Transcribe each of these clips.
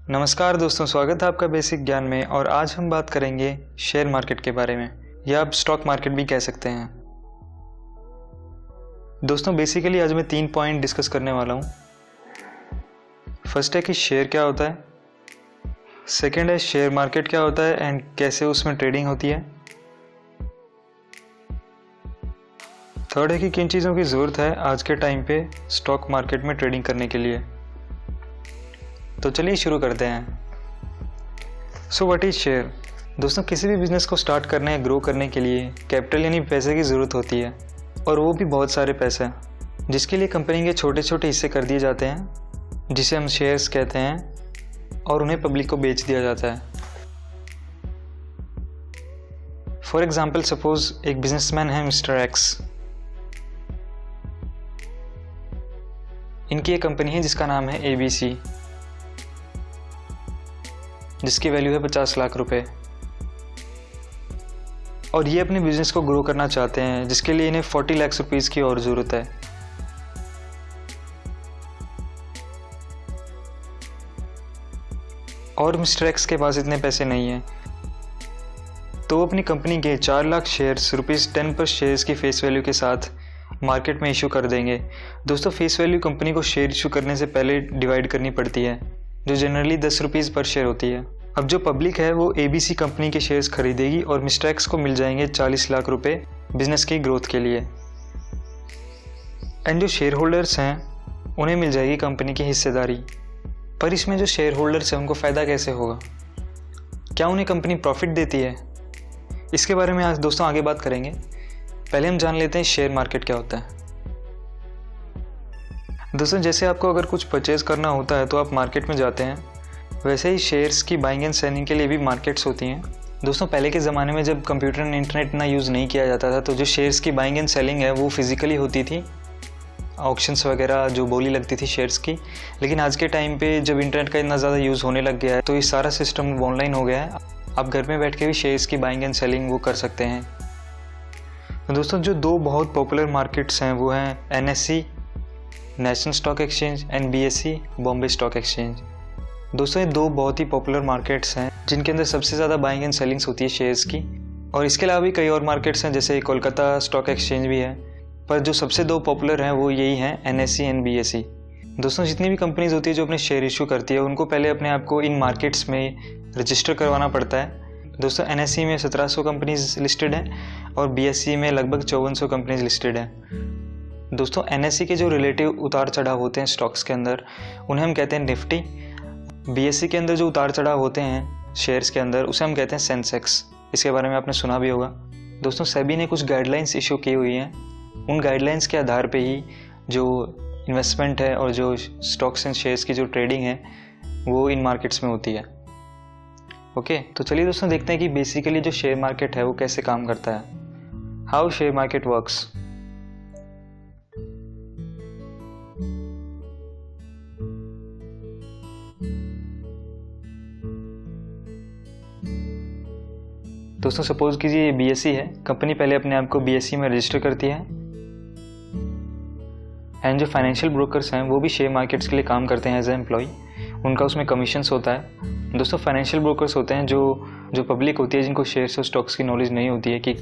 नमस्कार दोस्तों, स्वागत है आपका बेसिक ज्ञान में। और आज हम बात करेंगे शेयर मार्केट के बारे में, या आप स्टॉक मार्केट भी कह सकते हैं। दोस्तों बेसिकली आज मैं 3 पॉइंट डिस्कस करने वाला हूँ। फर्स्ट है कि शेयर क्या होता है, सेकंड है शेयर मार्केट क्या होता है एंड कैसे उसमें ट्रेडिंग होती है, थर्ड है कि किन चीज़ों की ज़रूरत है आज के टाइम पे स्टॉक मार्केट में ट्रेडिंग करने के लिए। तो चलिए शुरू करते हैं। So what is share. दोस्तों किसी भी बिजनेस को स्टार्ट करने या ग्रो करने के लिए कैपिटल यानी पैसे की ज़रूरत होती है, और वो भी बहुत सारे पैसे, जिसके लिए कंपनी के छोटे छोटे हिस्से कर दिए जाते हैं जिसे हम शेयर्स कहते हैं, और उन्हें पब्लिक को बेच दिया जाता है। फॉर एग्जाम्पल सपोज एक बिजनेसमैन है मिस्टर एक्स। इनकी एक कंपनी है जिसका नाम है ABC, जिसकी वैल्यू है 50 लाख रुपए, और ये अपने बिजनेस को ग्रो करना चाहते हैं जिसके लिए इन्हें 40 लाख रुपीज़ की और ज़रूरत है। और मिस्टर एक्स के पास इतने पैसे नहीं हैं, तो वो अपनी कंपनी के 4 लाख शेयर्स ₹10 पर शेयर्स की फेस वैल्यू के साथ मार्केट में इशू कर देंगे। दोस्तों फेस वैल्यू कंपनी को शेयर इशू करने से पहले डिवाइड करनी पड़ती है, जो जनरली ₹10 पर शेयर होती है। अब जो पब्लिक है वो ABC कंपनी के शेयर्स खरीदेगी और मिस्टर एक्स को मिल जाएंगे 40 लाख रुपए बिजनेस की ग्रोथ के लिए। एंड जो शेयर होल्डर्स हैं उन्हें मिल जाएगी कंपनी की हिस्सेदारी। पर इसमें जो शेयर होल्डर्स हैं उनको फ़ायदा कैसे होगा, क्या उन्हें कंपनी प्रॉफिट देती है, इसके बारे में आज दोस्तों आगे बात करेंगे। पहले हम जान लेते हैं शेयर मार्केट क्या होता है। दोस्तों जैसे आपको अगर कुछ परचेज करना होता है तो आप मार्केट में जाते हैं, वैसे ही शेयर्स की बाइंग एंड सेलिंग के लिए भी मार्केट्स होती हैं। दोस्तों पहले के ज़माने में जब कंप्यूटर एंड इंटरनेट इतना यूज़ नहीं किया जाता था, तो जो शेयर्स की बाइंग एंड सेलिंग है वो फिजिकली होती थी, ऑक्शंस वगैरह जो बोली लगती थी शेयर्स की। लेकिन आज के टाइम पे जब इंटरनेट का इतना ज़्यादा यूज़ होने लग गया है तो ये सारा सिस्टम ऑनलाइन हो गया है। आप घर में बैठ के भी शेयर्स की बाइंग एंड सेलिंग वो कर सकते हैं। तो दोस्तों जो 2 बहुत पॉपुलर मार्केट्स हैं वो हैं NSE national stock exchange and BSE Bombay stock exchange. दोस्तों ये 2 बहुत ही पॉपुलर मार्केट्स हैं जिनके अंदर सबसे ज़्यादा बाइंग एंड सेलिंग्स होती है शेयर्स की। और इसके अलावा भी कई और मार्केट्स हैं, जैसे कोलकाता स्टॉक एक्सचेंज भी है, पर जो सबसे 2 पॉपुलर हैं वो यही हैं NSE एंड BSE। दोस्तों जितनी भी कंपनीज होती है जो अपने शेयर इशू करती है, उनको पहले अपने आप को इन मार्केट्स में रजिस्टर करवाना पड़ता है। दोस्तों NSE में 1700 कंपनीज लिस्टेड हैं और BSE में लगभग 5400 कंपनीज लिस्टेड हैं। दोस्तों NSE के जो रिलेटिव उतार चढ़ाव होते हैं स्टॉक्स के अंदर, उन्हें हम कहते हैं निफ्टी। BSE के अंदर जो उतार चढ़ाव होते हैं शेयर्स के अंदर, उसे हम कहते हैं सेंसेक्स। इसके बारे में आपने सुना भी होगा। दोस्तों सेबी ने कुछ गाइडलाइंस इशू की हुई हैं, उन गाइडलाइंस के आधार पे ही जो इन्वेस्टमेंट है और जो स्टॉक्स एंड शेयर्स की जो ट्रेडिंग है वो इन मार्केट्स में होती है। ओके, तो चलिए दोस्तों देखते हैं कि बेसिकली जो शेयर मार्केट है वो कैसे काम करता है, हाउ शेयर मार्केट वर्क्स। दोस्तों सपोज कीजिए ये BSE है, कंपनी पहले अपने आप को BSE में रजिस्टर करती है। एंड जो फाइनेंशियल ब्रोकर्स हैं वो भी शेयर मार्केट्स के लिए काम करते हैं एज ए एम्प्लॉय, उनका उसमें कमीशंस होता है। दोस्तों फाइनेंशियल ब्रोकर्स होते हैं जो पब्लिक होती है, जिनको शेयर्स और स्टॉक्स की नॉलेज नहीं होती है कि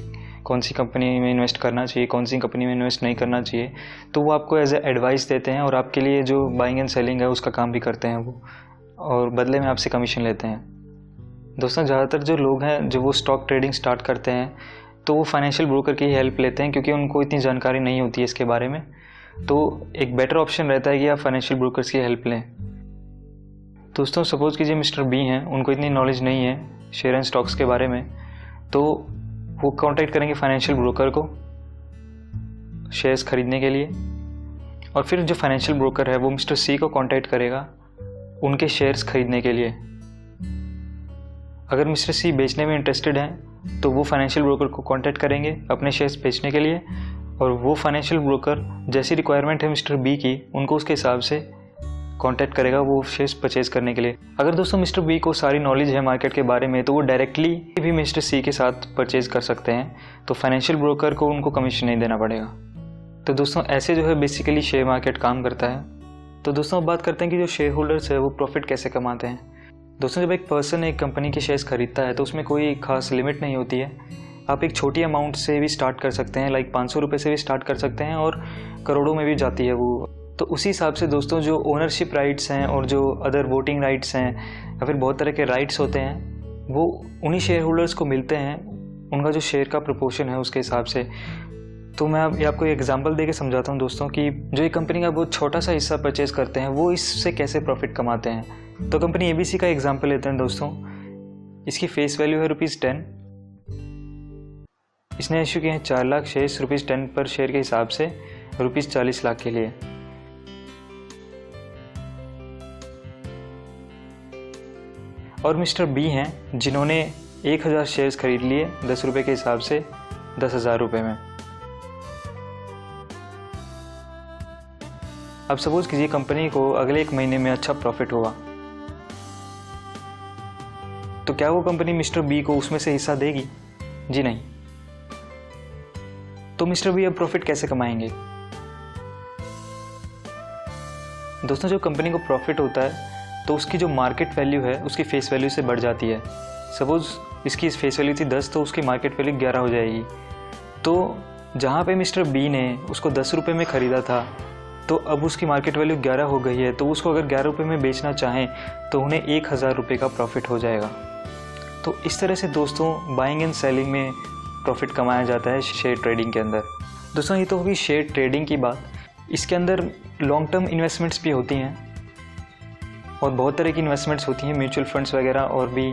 कौन सी कंपनी में इन्वेस्ट करना चाहिए, कौन सी कंपनी में इन्वेस्ट नहीं करना चाहिए, तो वो आपको एज ए एडवाइस देते हैं और आपके लिए जो बाइंग एंड सेलिंग है उसका काम भी करते हैं वो, और बदले में आपसे कमीशन लेते हैं। दोस्तों ज़्यादातर जो लोग हैं जो वो स्टॉक ट्रेडिंग स्टार्ट करते हैं तो वो फाइनेंशियल ब्रोकर की हेल्प लेते हैं, क्योंकि उनको इतनी जानकारी नहीं होती है इसके बारे में। तो एक बेटर ऑप्शन रहता है कि आप फाइनेंशियल ब्रोकर्स की हेल्प लें। दोस्तों सपोज कीजिए मिस्टर B हैं, उनको इतनी नॉलेज नहीं है शेयर एंड स्टॉक्स के बारे में, तो वो कांटेक्ट करेंगे फाइनेंशियल ब्रोकर को शेयर्स खरीदने के लिए, और फिर जो फाइनेंशियल ब्रोकर है वो मिस्टर C को कांटेक्ट करेगा उनके शेयर्स खरीदने के लिए। अगर मिस्टर C बेचने में इंटरेस्टेड हैं तो वो फाइनेंशियल ब्रोकर को कांटेक्ट करेंगे अपने शेयर्स बेचने के लिए, और वो फाइनेंशियल ब्रोकर जैसी रिक्वायरमेंट है मिस्टर B की, उनको उसके हिसाब से कांटेक्ट करेगा वो शेयर्स परचेज करने के लिए। अगर दोस्तों मिस्टर B को सारी नॉलेज है मार्केट के बारे में, तो वो डायरेक्टली भी मिस्टर C के साथ परचेज कर सकते हैं, तो फाइनेंशियल ब्रोकर को उनको कमीशन नहीं देना पड़ेगा। तो दोस्तों ऐसे जो है बेसिकली शेयर मार्केट काम करता है। तो दोस्तों अब बात करते हैं कि जो शेयर होल्डर्स है वो प्रॉफिट कैसे कमाते हैं। दोस्तों, जब एक पर्सन एक कंपनी के शेयर्स खरीदता है तो उसमें कोई खास लिमिट नहीं होती है। आप एक छोटी अमाउंट से भी स्टार्ट कर सकते हैं, लाइक 500 रुपये से भी स्टार्ट कर सकते हैं और करोड़ों में भी जाती है वो। तो उसी हिसाब से दोस्तों, जो ओनरशिप राइट्स हैं और जो अदर वोटिंग राइट्स हैं या फिर बहुत तरह के राइट्स होते हैं, वो उन्हीं शेयर होल्डर्स को मिलते हैं, उनका जो शेयर का प्रोपोर्शन है उसके हिसाब से। तो मैं आपको एक एग्जांपल देके समझाता हूँ दोस्तों कि जो एक कंपनी का बहुत छोटा सा हिस्सा परचेज करते हैं वो इससे कैसे प्रॉफिट कमाते हैं। तो कंपनी ABC का एग्जांपल लेते हैं दोस्तों। इसकी फेस वैल्यू है ₹10। इसने इशू किए हैं 4 लाख शेयर्स ₹10 पर शेयर के हिसाब से ₹40 लाख के लिए। और मिस्टर B हैं जिन्होंने 1000 शेयर्स खरीद लिए 10 रुपये के हिसाब से 10,000 रुपये में। अब सपोज कीजिए कंपनी को अगले 1 महीने में अच्छा प्रॉफिट हुआ, तो क्या वो कंपनी मिस्टर B को उसमें से हिस्सा देगी? जी नहीं। तो मिस्टर B अब प्रॉफिट कैसे कमाएंगे? दोस्तों, जब कंपनी को प्रॉफिट होता है तो उसकी जो मार्केट वैल्यू है उसकी फेस वैल्यू से बढ़ जाती है। सपोज इसकी फेस वैल्यू थी 10, तो उसकी मार्केट वैल्यू 11 हो जाएगी। तो जहाँ पे मिस्टर B ने उसको 10 रुपये में ख़रीदा था, तो अब उसकी मार्केट वैल्यू 11 हो गई है। तो उसको अगर 11 रुपये में बेचना चाहें तो उन्हें 1000 रुपये का प्रॉफिट हो जाएगा। तो इस तरह से दोस्तों बाइंग एंड सेलिंग में प्रॉफिट कमाया जाता है शेयर ट्रेडिंग के अंदर। दोस्तों, ये तो होगी शेयर ट्रेडिंग की बात। इसके अंदर लॉन्ग टर्म इन्वेस्टमेंट्स भी होती हैं और बहुत तरह की इन्वेस्टमेंट्स होती हैं, म्यूचुअल फंड्स वगैरह और भी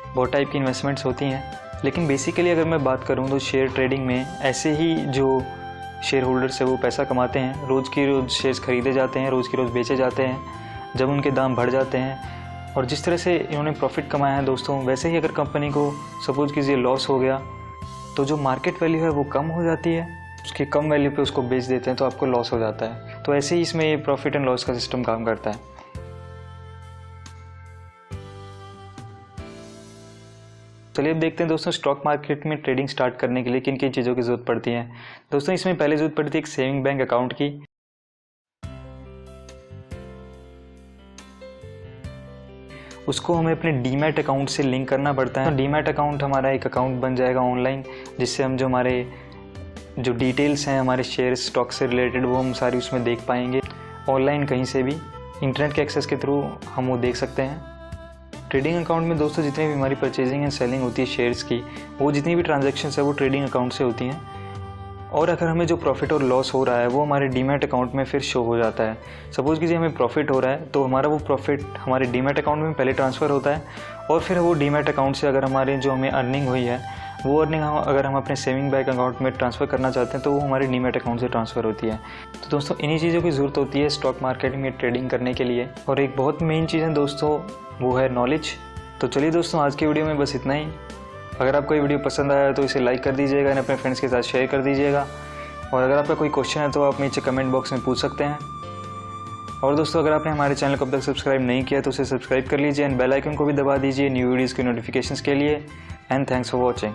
बहुत टाइप की इन्वेस्टमेंट्स होती हैं। लेकिन बेसिकली अगर मैं बात करूं तो शेयर ट्रेडिंग में ऐसे ही जो शेयर होल्डर्स है वो पैसा कमाते हैं। रोज़ की रोज़ शेयर्स खरीदे जाते हैं, रोज़ की रोज़ बेचे जाते हैं जब उनके दाम बढ़ जाते हैं। और जिस तरह से इन्होंने प्रॉफिट कमाया है दोस्तों, वैसे ही अगर कंपनी को सपोज कीजिए लॉस हो गया तो जो मार्केट वैल्यू है वो कम हो जाती है, उसकी कम वैल्यू पे उसको बेच देते हैं तो आपको लॉस हो जाता है। तो ऐसे ही इसमें ये प्रॉफिट एंड लॉस का सिस्टम काम करता है। चलिए अब देखते हैं दोस्तों, स्टॉक मार्केट में ट्रेडिंग स्टार्ट करने के लिए किन किन चीज़ों की ज़रूरत पड़ती है। दोस्तों, इसमें पहले ज़रूरत पड़ती है एक सेविंग बैंक अकाउंट की। उसको हमें अपने डीमैट अकाउंट से लिंक करना पड़ता है। तो डीमैट अकाउंट हमारा एक अकाउंट बन जाएगा ऑनलाइन, जिससे हम जो हमारे जो डिटेल्स हैं हमारे शेयर स्टॉक से रिलेटेड वो हम सारी उसमें देख पाएंगे ऑनलाइन, कहीं से भी इंटरनेट के एक्सेस के थ्रू हम वो देख सकते हैं। ट्रेडिंग अकाउंट में दोस्तों जितनी भी हमारी परचेजिंग एंड सेलिंग होती है शेयर्स की, वो जितनी भी ट्रांजैक्शंस है वो ट्रेडिंग अकाउंट से होती हैं। और अगर हमें जो प्रॉफिट और लॉस हो रहा है वो हमारे डीमैट अकाउंट में फिर शो हो जाता है। सपोज़ कीजिए हमें प्रॉफिट हो रहा है तो हमारा वो प्रॉफिट हमारे डीमैट अकाउंट में पहले ट्रांसफ़र होता है और फिर वो डीमैट अकाउंट से अगर हमारे जो हमें अर्निंग हुई है वो अर्निंग अगर हम अपने सेविंग बैंक अकाउंट में ट्रांसफ़र करना चाहते हैं तो वो हमारे डीमैट अकाउंट से ट्रांसफ़र होती है। तो दोस्तों, इन्हीं चीज़ों की ज़रूरत होती है स्टॉक मार्केट में ट्रेडिंग करने के लिए। और एक बहुत मेन चीज़ है दोस्तों, वो है नॉलेज। तो चलिए दोस्तों, आज की वीडियो में बस इतना ही। अगर आपको ये वीडियो पसंद आया तो इसे लाइक कर दीजिएगा, अपने फ्रेंड्स के साथ शेयर कर दीजिएगा। और अगर आपका कोई क्वेश्चन है तो आप नीचे कमेंट बॉक्स में पूछ सकते हैं। और दोस्तों, अगर आपने हमारे चैनल को अब तक सब्सक्राइब नहीं किया तो उसे सब्सक्राइब कर लीजिए एंड बेल आइकन को भी दबा दीजिए न्यू वीडियोज़ की नोटिफिकेशंस के लिए। And thanks for watching.